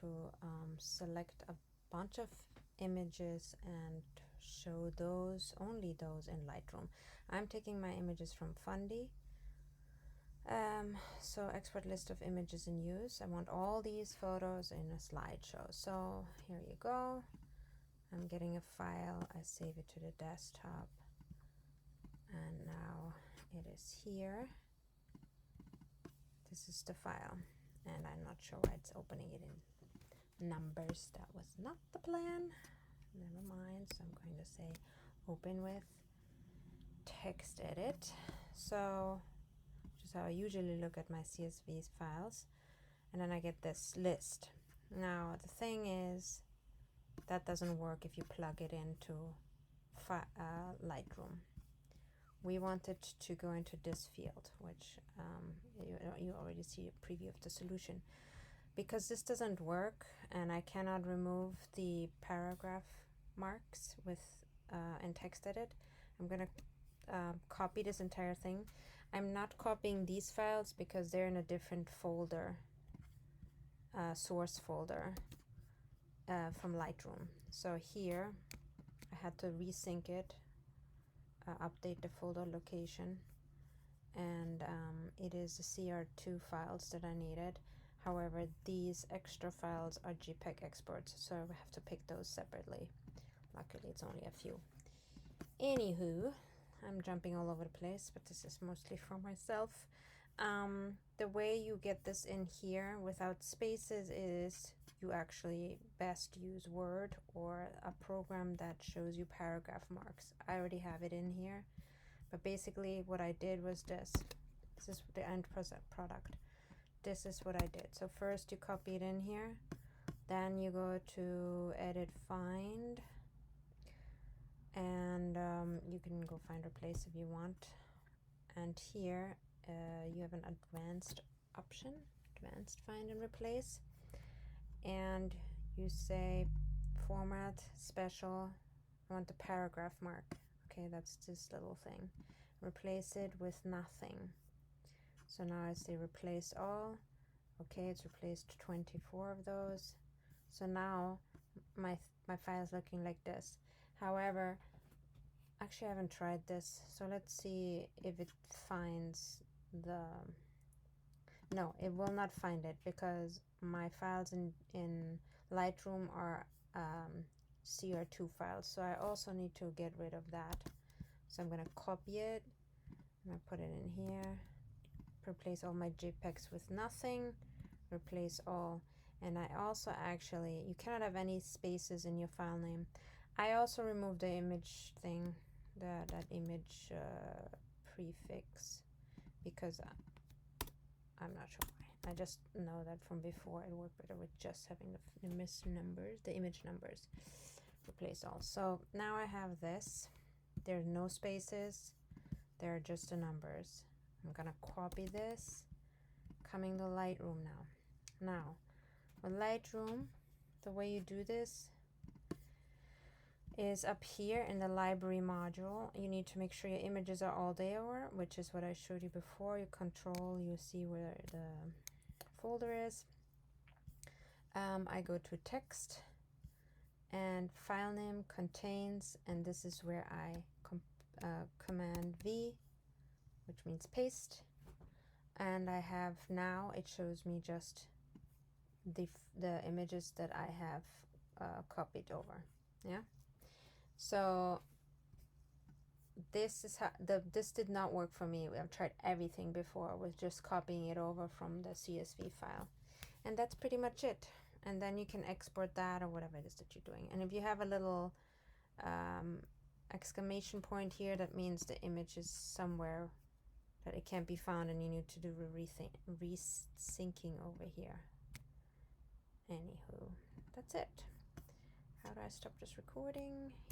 to select a bunch of images and show those, only those in Lightroom. I'm taking my images from Fundy. So export list of images in use. I want all these photos in a slideshow. So here you go. I'm getting a file. I save it to the desktop. And now it is here. This is the file. And I'm not sure why it's opening it in numbers. That was not the plan. Never mind. So I'm going to say open with text edit. So which is how I usually look at my CSV files. And then I get this list. Now the thing is that doesn't work if you plug it into Lightroom. We want it to go into this field, which you already see a preview of the solution. Because this doesn't work and I cannot remove the paragraph marks with in text edit, I'm going to copy this entire thing. I'm not copying these files because they're in a different folder, source folder from Lightroom. So here I had to resync it, update the folder location, and it is the CR2 files that I needed. However, these extra files are JPEG exports, so I have to pick those separately. Luckily, it's only a few. Anywho, I'm jumping all over the place, but this is mostly for myself. The way you get this in here without spaces is you actually best use Word or a program that shows you paragraph marks. I already have it in here, but basically what I did was this. This is the end product. This is what I did. So first you copy it in here, then you go to edit, find, and you can go find replace if you want. And here you have an advanced option, advanced find and replace, and you say format special. I want the paragraph mark. Okay, that's this little thing. Replace it with nothing. So now I say replace all. Okay, it's replaced 24 of those. So now my file is looking like this. However, actually I haven't tried this, so let's see if it finds the... No, it will not find it because my files in Lightroom are CR2 files, so I also need to get rid of that. So I'm going to copy it, I'm going to put it in here, replace all my JPEGs with nothing, replace all, and I also actually, you cannot have any spaces in your file name. I also removed the image thing, that image prefix, because I'm not sure why. I just know that from before it worked better with just having the image numbers. Replace all. So now I have this. There's no spaces. There are just the numbers. I'm gonna copy this. Coming to Lightroom now. Now, with Lightroom, the way you do this is up here in the library module. You need to make sure your images are all there, which is what I showed you before. You control, you see where the folder is. I go to text and file name contains, and this is where I command V, which means paste, and I have now, it shows me just the images that I have copied over. Yeah, so this is how this did not work for me. I've tried everything before with just copying it over from the CSV file, and that's pretty much it. And then you can export that or whatever it is that you're doing. And if you have a little exclamation point here, that means the image is somewhere that it can't be found and you need to do resyncing over here. Anywho, that's it. How do I stop this recording?